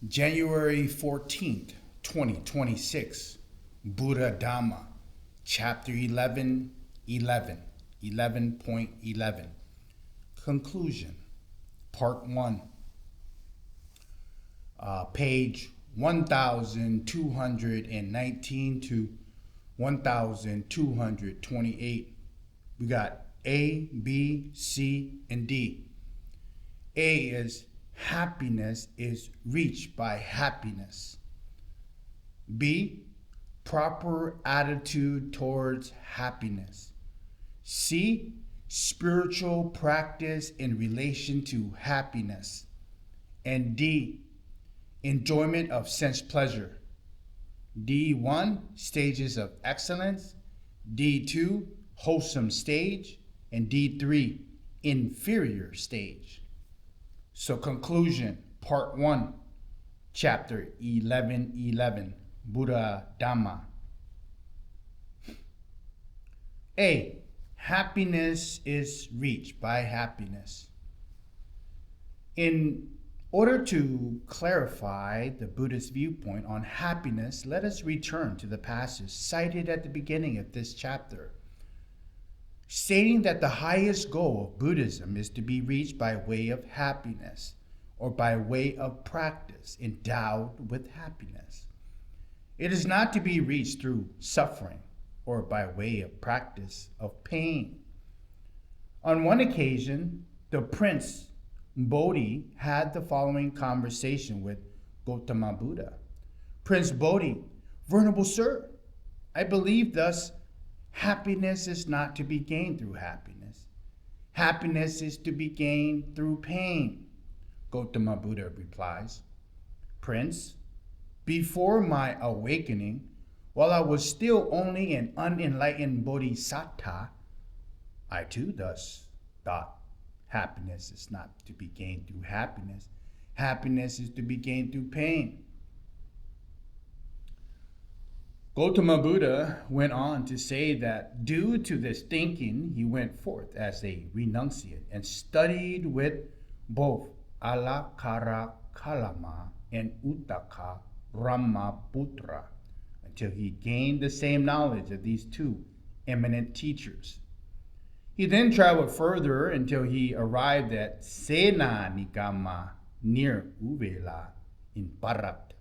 January 14th, 2026, Buddhadhamma, Chapter 11.11. Conclusion, Part 1, page 1219 to 1228. We got A, B, C, and D. A is happiness is reached by happiness. B, proper attitude towards happiness. C, spiritual practice in relation to happiness. And D, enjoyment of sense pleasure. D1, stages of excellence. D2, wholesome stage. And D3, inferior stage. So conclusion, part 1, chapter 11, Buddhadhamma. A, happiness is reached by happiness. In order to clarify the Buddhist viewpoint on happiness, let us return to the passage cited at the beginning of this chapter, stating that the highest goal of Buddhism is to be reached by way of happiness, or by way of practice endowed with happiness. It is not to be reached through suffering, or by way of practice of pain. On one occasion, the Prince Bodhi had the following conversation with Gautama Buddha. Prince Bodhi, Venerable Sir, I believe thus happiness is not to be gained through happiness. Happiness is to be gained through pain. Gautama Buddha replies, Prince, before my awakening, while I was still only an unenlightened bodhisattva, I too thus thought happiness is not to be gained through happiness. Happiness is to be gained through pain. Gautama Buddha went on to say that due to this thinking, he went forth as a renunciate and studied with both Alakara Kalama and Uttaka Brahmaputra until he gained the same knowledge of these two eminent teachers. He then traveled further until he arrived at Sena Nikama near Uvela in Bharat,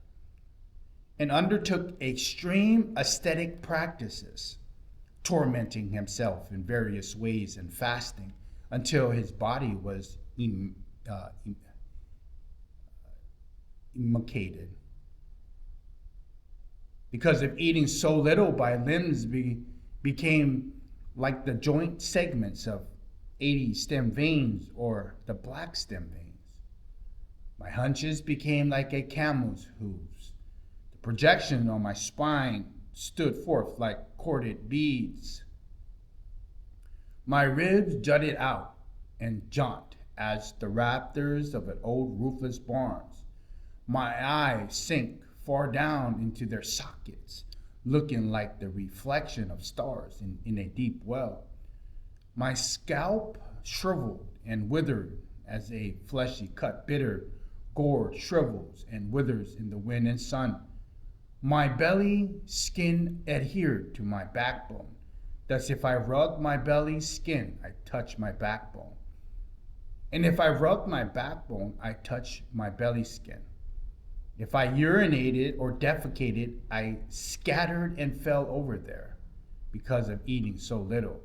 and undertook extreme ascetic practices, tormenting himself in various ways and fasting until his body was emaciated. Because of eating so little, my limbs became like the joint segments of 80 stem veins or the black stem veins. My hunches became like a camel's hooves. The projection on my spine stood forth like corded beads. My ribs jutted out and jaunt as the rafters of an old roofless barn. My eyes sank far down into their sockets, looking like the reflection of stars in a deep well. My scalp shriveled and withered as a fleshy cut bitter gourd shrivels and withers in the wind and sun. My belly skin adhered to my backbone. Thus, if I rubbed my belly skin, I touched my backbone. And if I rubbed my backbone, I touched my belly skin. If I urinated or defecated, I scattered and fell over there because of eating so little.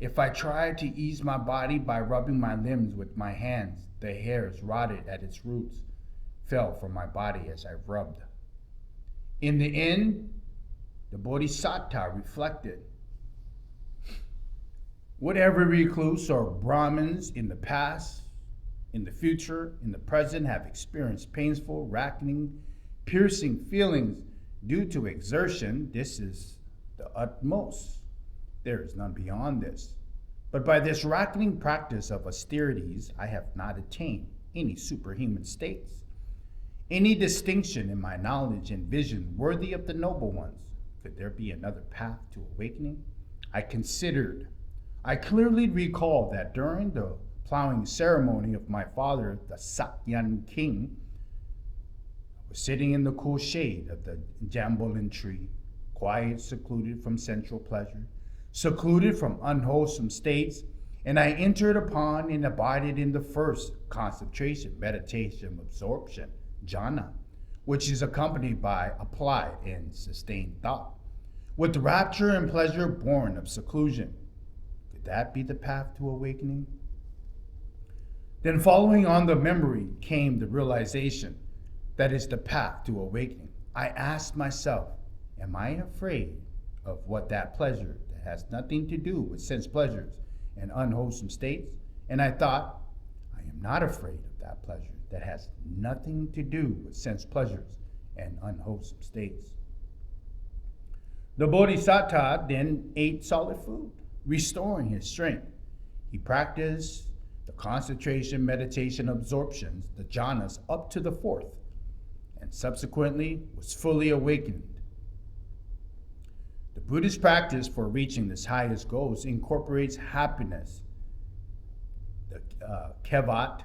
If I tried to ease my body by rubbing my limbs with my hands, the hairs rotted at its roots, fell from my body as I rubbed. In the end, the Bodhisattva reflected, would every recluse or Brahmins in the past, in the future, in the present, have experienced painful, racking, piercing feelings due to exertion, this is the utmost. There is none beyond this. But by this rackling practice of austerities, I have not attained any superhuman states, any distinction in my knowledge and vision worthy of the noble ones. Could there be another path to awakening? I clearly recall that during the plowing ceremony of my father, the Sakyan king, was sitting in the cool shade of the jambolin tree, quiet, secluded from sensual pleasure, secluded from unwholesome states, and I entered upon and abided in the first concentration, meditation, absorption, jhana, which is accompanied by applied and sustained thought, with rapture and pleasure born of seclusion. Could that be the path to awakening? Then following on the memory came the realization that is the path to awakening. I asked myself, am I afraid of what that pleasure that has nothing to do with sense pleasures and unwholesome states? And I thought, I am not afraid of that pleasure that has nothing to do with sense pleasures and unwholesome states. The Bodhisattva then ate solid food, restoring his strength. He practiced the concentration, meditation, absorptions, the jhanas, up to the fourth, and subsequently was fully awakened. The Buddhist practice for reaching this highest goals incorporates happiness. The caveat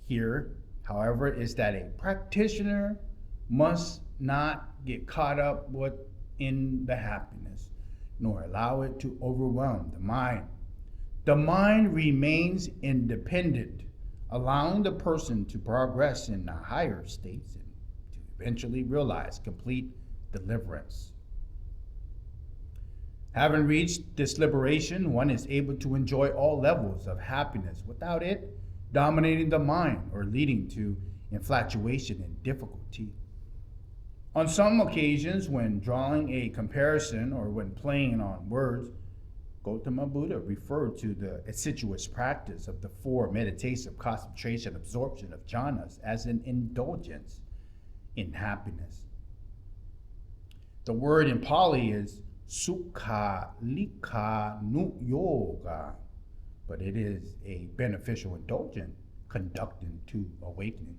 here, however, is that a practitioner must not get caught up in the happiness, nor allow it to overwhelm the mind. The mind remains independent, allowing the person to progress in the higher states and to eventually realize complete deliverance. Having reached this liberation, one is able to enjoy all levels of happiness without it dominating the mind or leading to infatuation and difficulty. On some occasions, when drawing a comparison or when playing on words, Gautama Buddha referred to the assiduous practice of the four meditative concentration absorption of jhanas as an indulgence in happiness. The word in Pali is sukha likha nu yoga, but it is a beneficial indulgence conducting to awakening.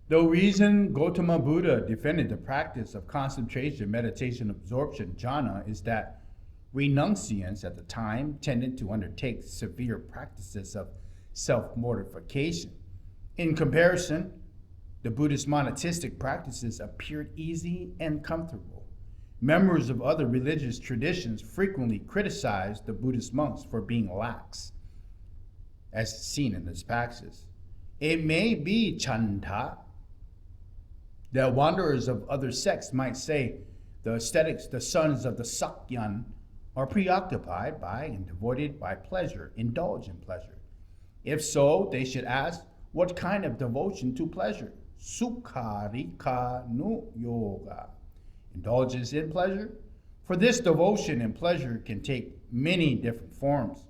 The reason Gautama Buddha defended the practice of concentration, meditation, absorption, jhana, is that renunciants at the time tended to undertake severe practices of self-mortification. In comparison, the Buddhist monastic practices appeared easy and comfortable. Members of other religious traditions frequently criticized the Buddhist monks for being lax, as seen in this praxis. It may be chanta. The wanderers of other sects might say the ascetics, the sons of the Sakyan, are preoccupied by and devoted by pleasure, indulge in pleasure. If so, they should ask, what kind of devotion to pleasure? Sukharika nu yoga. Indulgence in pleasure? For this devotion and pleasure can take many different forms.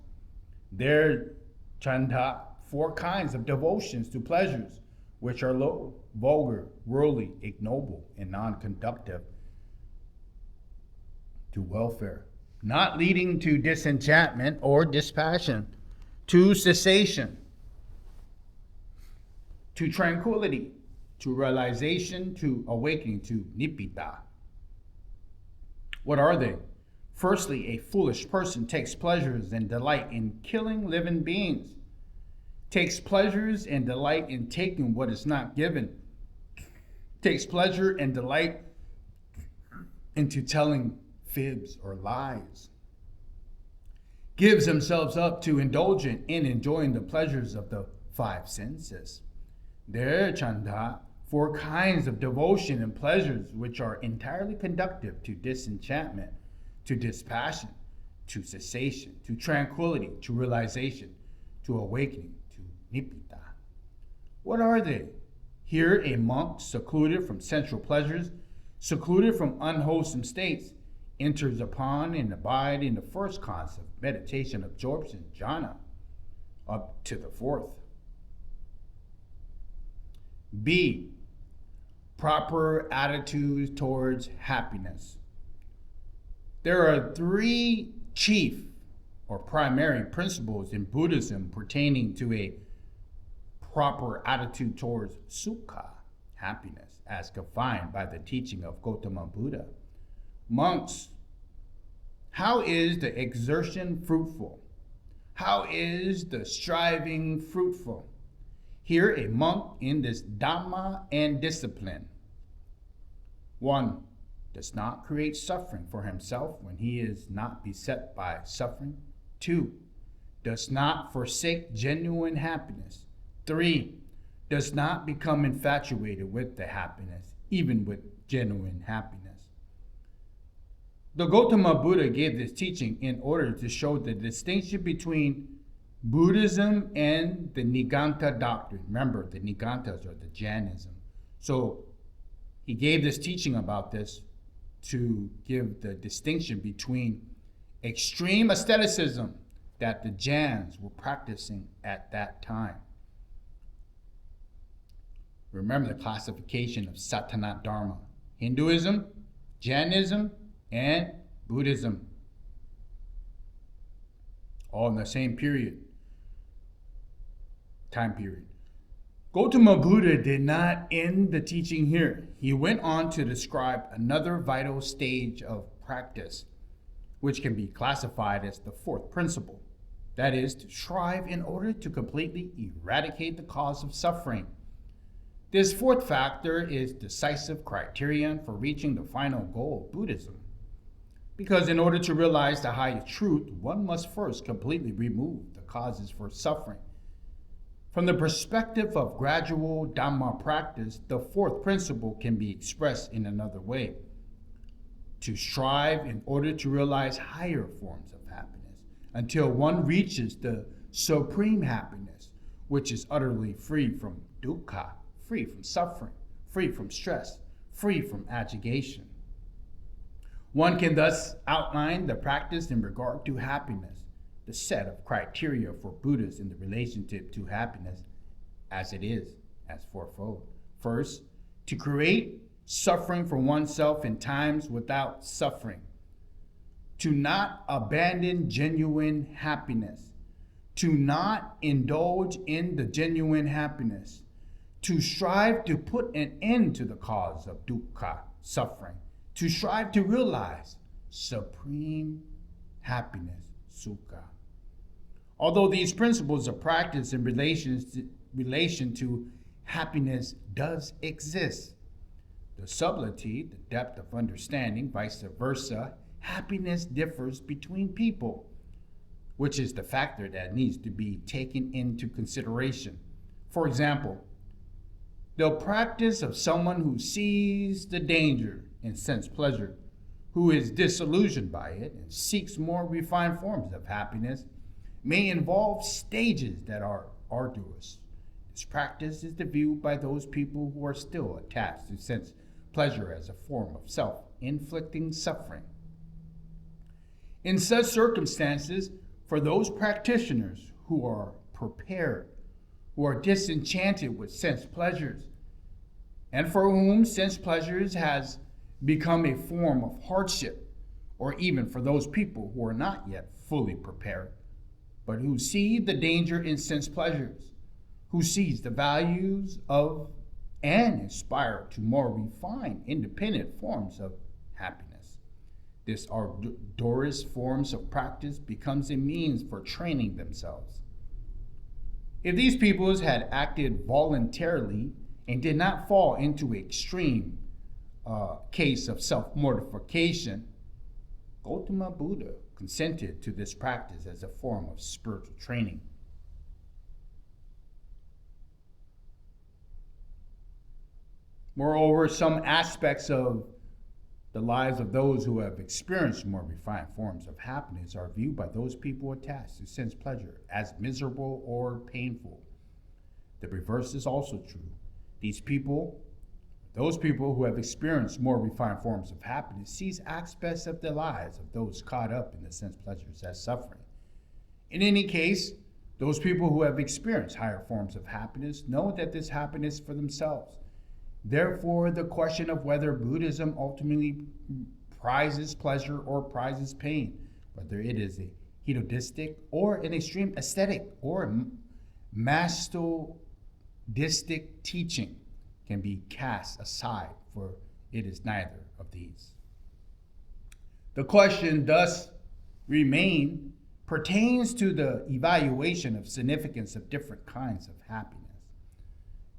There chanta, four kinds of devotions to pleasures, which are low, vulgar, worldly, ignoble, and non-conductive to welfare, not leading to disenchantment or dispassion, to cessation, to tranquility, to realization, to awakening, to nibbida. What are they? Firstly, a foolish person takes pleasures and delight in killing living beings, takes pleasures and delight in taking what is not given, takes pleasure and delight into telling fibs or lies, gives themselves up to indulgent in enjoying the pleasures of the five senses. There, chanda, four kinds of devotion and pleasures which are entirely conductive to disenchantment, to dispassion, to cessation, to tranquility, to realization, to awakening, to nibbida. What are they? Here, a monk secluded from sensual pleasures, secluded from unwholesome states, enters upon and abides in the first concept, meditation, absorption, jhana, up to the fourth. B, proper attitudes towards happiness. There are three chief or primary principles in Buddhism pertaining to a proper attitude towards sukha, happiness, as defined by the teaching of Gautama Buddha. Monks, how is the exertion fruitful? How is the striving fruitful? Here, a monk in this Dhamma and discipline. 1. Does not create suffering for himself when he is not beset by suffering. 2. Does not forsake genuine happiness. 3. Does not become infatuated with the happiness, even with genuine happiness. The Gautama Buddha gave this teaching in order to show the distinction between Buddhism and the Niganta doctrine. Remember, the Nigantas are the Jainism. So he gave this teaching about this to give the distinction between extreme asceticism that the Jains were practicing at that time. Remember the classification of Satana Dharma: Hinduism, Jainism, and Buddhism. All in the same time period. Gautama Buddha did not end the teaching here. He went on to describe another vital stage of practice, which can be classified as the fourth principle. That is, to strive in order to completely eradicate the cause of suffering. This fourth factor is decisive criterion for reaching the final goal of Buddhism. Because in order to realize the highest truth, one must first completely remove the causes for suffering. From the perspective of gradual Dhamma practice, the fourth principle can be expressed in another way: to strive in order to realize higher forms of happiness until one reaches the supreme happiness, which is utterly free from dukkha, free from suffering, free from stress, free from agitation. One can thus outline the practice in regard to happiness, the set of criteria for Buddhists in the relationship to happiness as it is, as fourfold. First, to create suffering for oneself in times without suffering. To not abandon genuine happiness. To not indulge in the genuine happiness. To strive to put an end to the cause of dukkha, suffering. To strive to realize supreme happiness, sukha. Although these principles of practice in relation to happiness does exist, the subtlety, the depth of understanding, vice versa, happiness differs between people, which is the factor that needs to be taken into consideration. For example, the practice of someone who sees the danger in sense pleasure, who is disillusioned by it and seeks more refined forms of happiness, may involve stages that are arduous. This practice is viewed by those people who are still attached to sense pleasure as a form of self-inflicting suffering. In such circumstances, for those practitioners who are prepared, who are disenchanted with sense pleasures, and for whom sense pleasures has become a form of hardship, or even for those people who are not yet fully prepared, but who see the danger in sense pleasures, who sees the values of and aspire to more refined, independent forms of happiness. This arduous forms of practice becomes a means for training themselves. If these peoples had acted voluntarily and did not fall into extreme case of self-mortification, Gautama Buddha consented to this practice as a form of spiritual training. Moreover, some aspects of the lives of those who have experienced more refined forms of happiness are viewed by those people attached to sense pleasure as miserable or painful. The reverse is also true. Those people who have experienced more refined forms of happiness sees aspects of the lives of those caught up in the sense pleasures as suffering. In any case, those people who have experienced higher forms of happiness know that this happiness is for themselves. Therefore, the question of whether Buddhism ultimately prizes pleasure or prizes pain, whether it is a hedonistic or an extreme aesthetic or masochistic teaching, can be cast aside, for it is neither of these. The question thus pertains to the evaluation of significance of different kinds of happiness.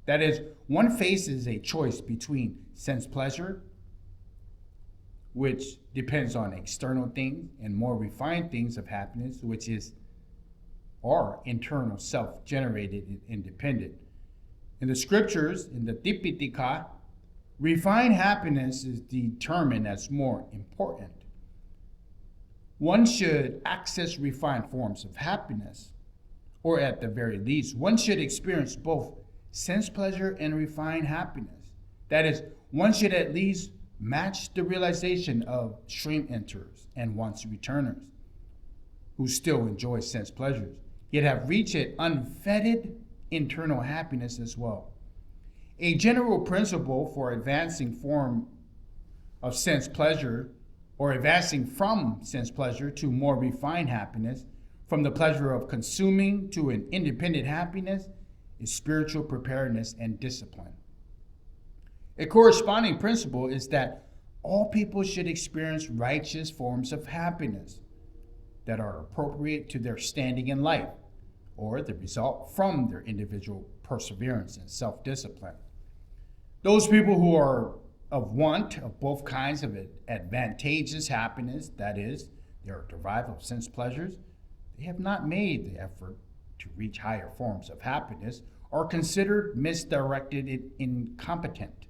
That is, one faces a choice between sense pleasure, which depends on external things, and more refined things of happiness, which is our internal, self-generated and independent. In the scriptures, in the Tipitaka, refined happiness is determined as more important. One should access refined forms of happiness, or at the very least, one should experience both sense pleasure and refined happiness. That is, one should at least match the realization of stream enterers and once returners who still enjoy sense pleasures, yet have reached an unfettered internal happiness as well. A general principle for advancing form of sense pleasure, or advancing from sense pleasure to more refined happiness, from the pleasure of consuming to an independent happiness, is spiritual preparedness and discipline. A corresponding principle is that all people should experience righteous forms of happiness that are appropriate to their standing in life, or the result from their individual perseverance and self-discipline. Those people who are of want of both kinds of advantageous happiness, that is, they are derived of sense pleasures, they have not made the effort to reach higher forms of happiness, are considered misdirected and incompetent.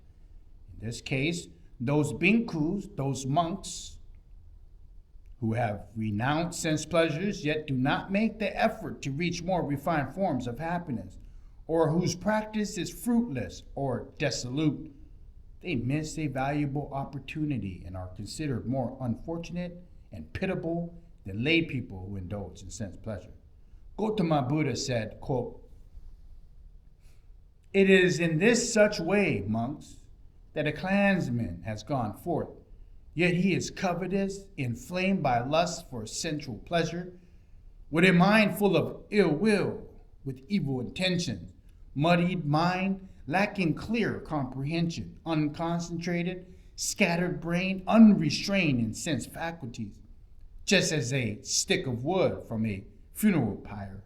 In this case, those bhikkhus, those monks who have renounced sense pleasures yet do not make the effort to reach more refined forms of happiness, or whose practice is fruitless or dissolute, they miss a valuable opportunity and are considered more unfortunate and pitiable than lay people who indulge in sense pleasure. Gautama Buddha said, quote, "It is in this such way, monks, that a clansman has gone forth, yet he is covetous, inflamed by lust for sensual pleasure, with a mind full of ill will, with evil intentions, muddied mind, lacking clear comprehension, unconcentrated, scattered brain, unrestrained in sense faculties, just as a stick of wood from a funeral pyre,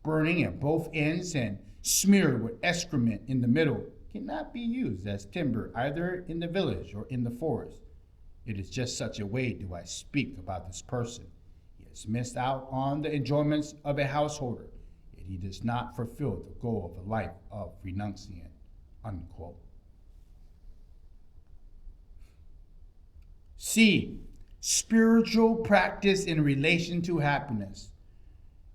burning at both ends and smeared with excrement in the middle, cannot be used as timber either in the village or in the forest. It is just such a way do I speak about this person. He has missed out on the enjoyments of a householder, yet he does not fulfill the goal of a life of renunciant." Unquote. C. Spiritual practice in relation to happiness.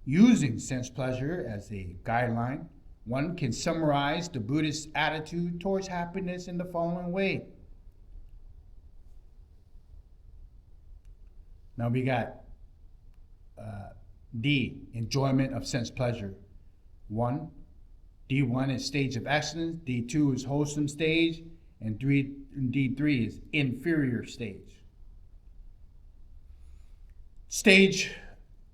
Using sense pleasure as a guideline, one can summarize the Buddhist attitude towards happiness in the following way. Now we got D, enjoyment of sense pleasure. D1 is stage of excellence, D2 is wholesome stage, and D3 is inferior stage. Stage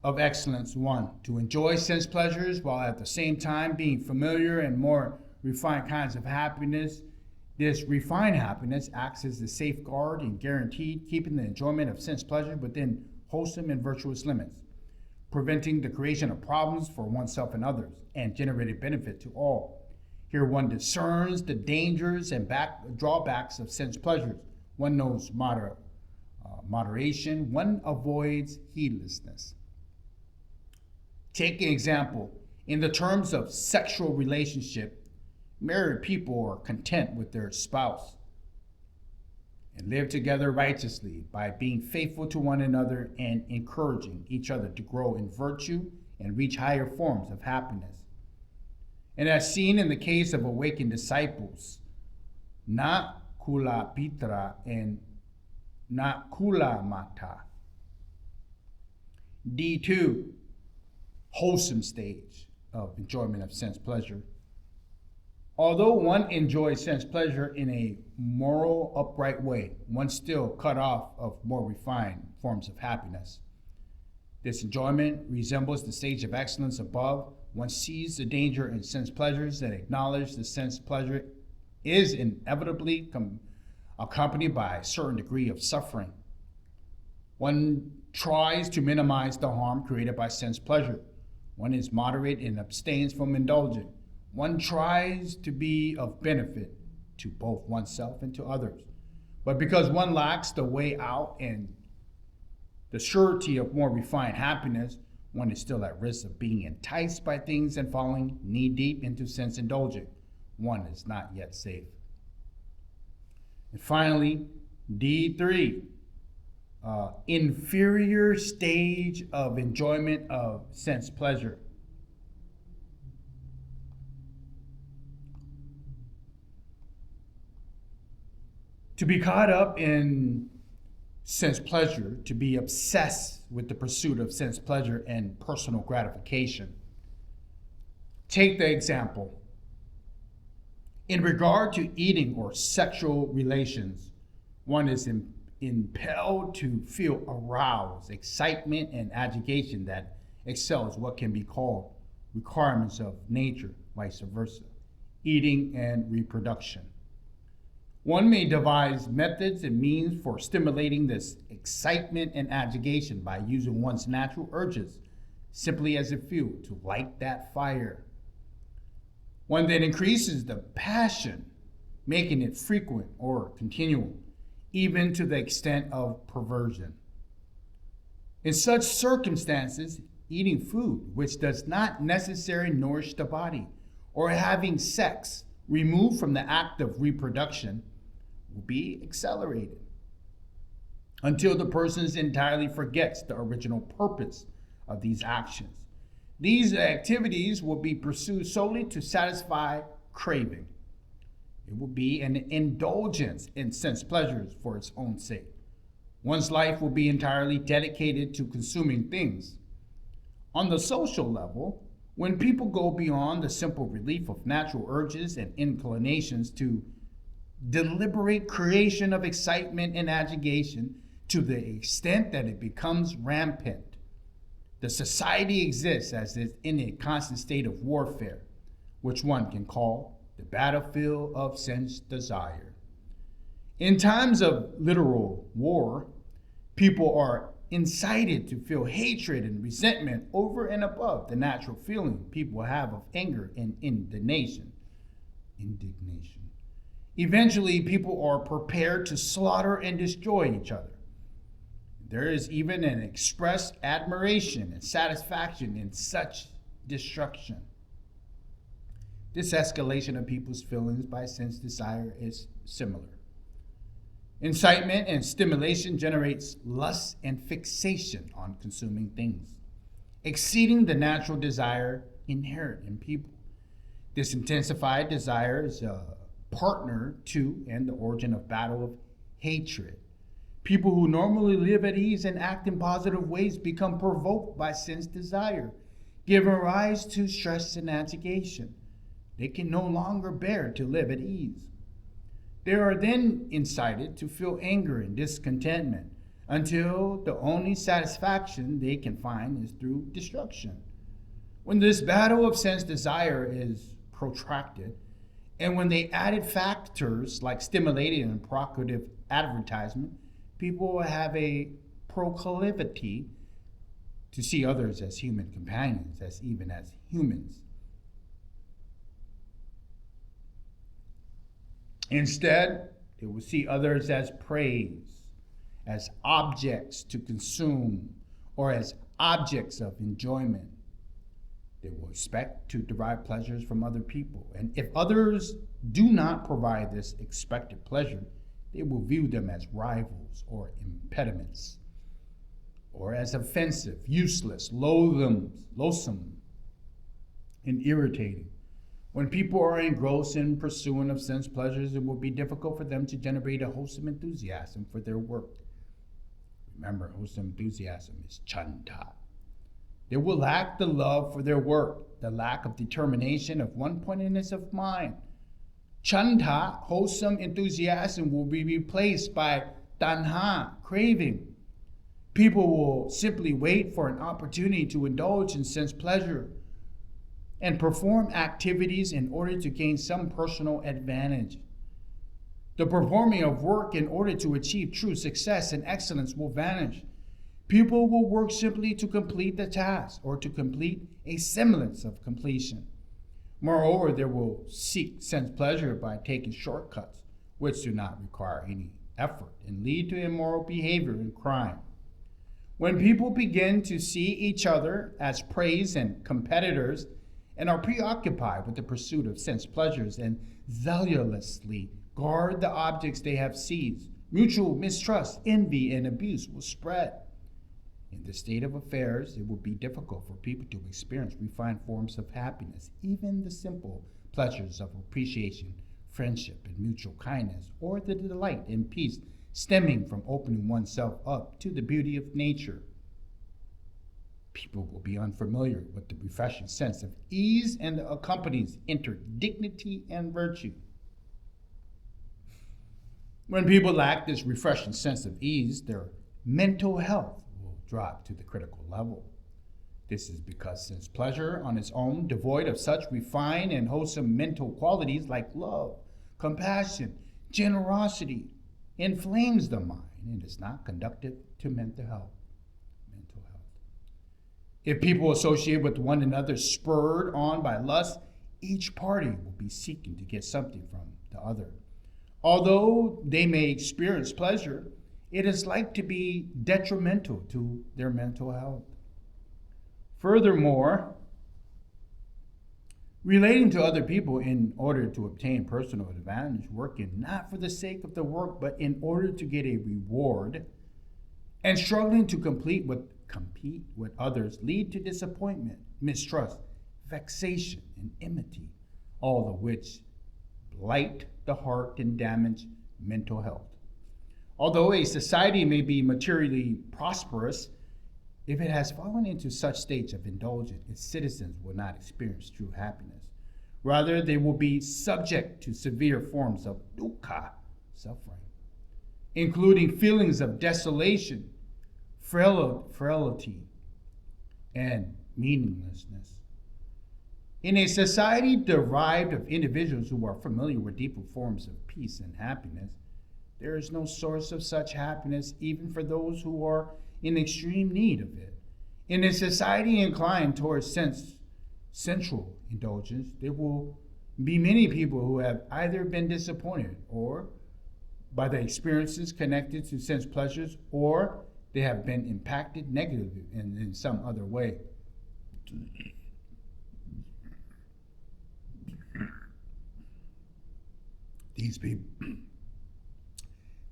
of excellence 1, to enjoy sense pleasures while at the same time being familiar and more refined kinds of happiness. This refined happiness acts as a safeguard and guaranteed keeping the enjoyment of sense pleasure within wholesome and virtuous limits, preventing the creation of problems for oneself and others, and generating benefit to all. Here one discerns the dangers and drawbacks of sense pleasures. One knows moderation, one avoids heedlessness. Take an example. In the terms of sexual relationship, married people are content with their spouse and live together righteously by being faithful to one another and encouraging each other to grow in virtue and reach higher forms of happiness. And as seen in the case of awakened disciples, Na Kula Pitra and Na Kula Mata. D2, wholesome stage of enjoyment of sense pleasure. Although one enjoys sense pleasure in a moral, upright way, one still cut off of more refined forms of happiness. This enjoyment resembles the stage of excellence above. One sees the danger in sense pleasures and acknowledges the sense pleasure is inevitably accompanied by a certain degree of suffering. One tries to minimize the harm created by sense pleasure. One is moderate and abstains from indulging. One tries to be of benefit to both oneself and to others. But because one lacks the way out and the surety of more refined happiness, one is still at risk of being enticed by things and falling knee-deep into sense indulgence. One is not yet safe. And finally, D3, inferior stage of enjoyment of sense pleasure. To be caught up in sense pleasure, to be obsessed with the pursuit of sense pleasure and personal gratification. Take the example. In regard to eating or sexual relations, one is impelled to feel aroused, excitement, and agitation that excels what can be called requirements of nature, vice versa, eating and reproduction. One may devise methods and means for stimulating this excitement and agitation by using one's natural urges simply as a fuel to light that fire. One then increases the passion, making it frequent or continual, even to the extent of perversion. In such circumstances, eating food which does not necessarily nourish the body, or having sex removed from the act of reproduction, will be accelerated until the person entirely forgets the original purpose of these actions. These activities will be pursued solely to satisfy craving. It will be an indulgence in sense pleasures for its own sake. One's life will be entirely dedicated to consuming things. On the social level, when people go beyond the simple relief of natural urges and inclinations to deliberate creation of excitement and agitation to the extent that it becomes rampant, the society exists as is in a constant state of warfare, which one can call the battlefield of sense desire. In times of literal war, people are incited to feel hatred and resentment over and above the natural feeling people have of anger and indignation. Eventually, people are prepared to slaughter and destroy each other. There is even an expressed admiration and satisfaction in such destruction. This escalation of people's feelings by sense desire is similar. Incitement and stimulation generates lust and fixation on consuming things, exceeding the natural desire inherent in people. This intensified desire is a partner to and the origin of battle of hatred. People who normally live at ease and act in positive ways become provoked by sense desire, giving rise to stress and agitation. They can no longer bear to live at ease. They are then incited to feel anger and discontentment until the only satisfaction they can find is through destruction. When this battle of sense desire is protracted, and when they added factors like stimulating and provocative advertisement, people will have a proclivity to see others as human companions, as even as humans. Instead, they will see others as praise, as objects to consume, or as objects of enjoyment. They will expect to derive pleasures from other people. And if others do not provide this expected pleasure, they will view them as rivals or impediments, or as offensive, useless, loathsome, and irritating. When people are engrossed in pursuit of sense pleasures, it will be difficult for them to generate a wholesome enthusiasm for their work. Remember, wholesome enthusiasm is chanta. They will lack the love for their work, the lack of determination of one-pointedness of mind. Chanta, wholesome enthusiasm, will be replaced by tanha, craving. People will simply wait for an opportunity to indulge in sense pleasure and perform activities in order to gain some personal advantage. The performing of work in order to achieve true success and excellence will vanish. People will work simply to complete the task or to complete a semblance of completion. Moreover, they will seek sense pleasure by taking shortcuts, which do not require any effort and lead to immoral behavior and crime. When people begin to see each other as preys and competitors and are preoccupied with the pursuit of sense pleasures and zealously guard the objects they have seized, mutual mistrust, envy, and abuse will spread. In this state of affairs, it will be difficult for people to experience refined forms of happiness, even the simple pleasures of appreciation, friendship, and mutual kindness, or the delight and peace stemming from opening oneself up to the beauty of nature. People will be unfamiliar with the refreshing sense of ease and the accompanies enter dignity and virtue. When people lack this refreshing sense of ease, their mental health will drop to the critical level. This is because sense pleasure on its own, devoid of such refined and wholesome mental qualities like love, compassion, generosity, inflames the mind and is not conducive to mental health. If people associate with one another spurred on by lust, each party will be seeking to get something from the other. Although they may experience pleasure, it is like to be detrimental to their mental health. Furthermore, relating to other people in order to obtain personal advantage, working not for the sake of the work, but in order to get a reward, and struggling to compete with others lead to disappointment, mistrust, vexation, and enmity, all of which blight the heart and damage mental health. Although a society may be materially prosperous, if it has fallen into such states of indulgence, its citizens will not experience true happiness. Rather, they will be subject to severe forms of dukkha, suffering, including feelings of desolation, frailty, and meaninglessness. In a society derived of individuals who are familiar with deeper forms of peace and happiness, there is no source of such happiness even for those who are in extreme need of it. In a society inclined towards sensual indulgence, there will be many people who have either been disappointed or by the experiences connected to sense pleasures, or they have been impacted negatively in some other way.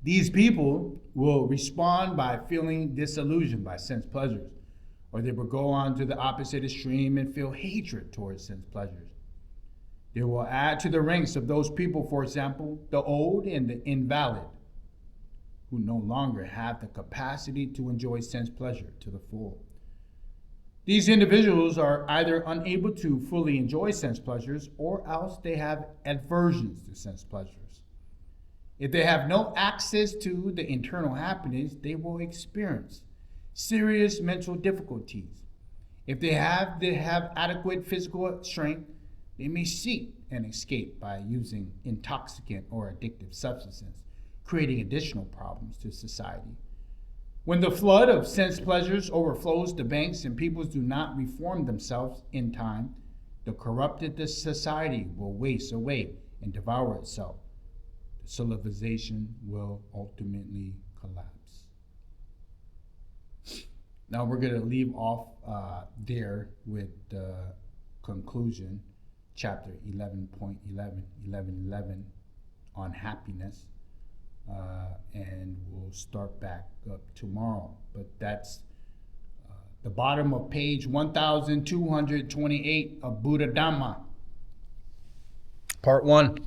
These people will respond by feeling disillusioned by sense pleasures, or they will go on to the opposite extreme and feel hatred towards sense pleasures. They will add to the ranks of those people, for example, the old and the invalid, who no longer have the capacity to enjoy sense pleasure to the full. These individuals are either unable to fully enjoy sense pleasures, or else they have aversions to sense pleasures. If they have no access to the internal happiness, they will experience serious mental difficulties. If they have adequate physical strength, they may seek an escape by using intoxicant or addictive substances, creating additional problems to society. When the flood of sense pleasures overflows the banks and people do not reform themselves in time, the corrupted society will waste away and devour itself. The civilization will ultimately collapse. Now we're going to leave off there with the conclusion, chapter 11.11 on happiness. And we'll start back up tomorrow. But that's the bottom of page 1228 of Buddhadhamma, part 1.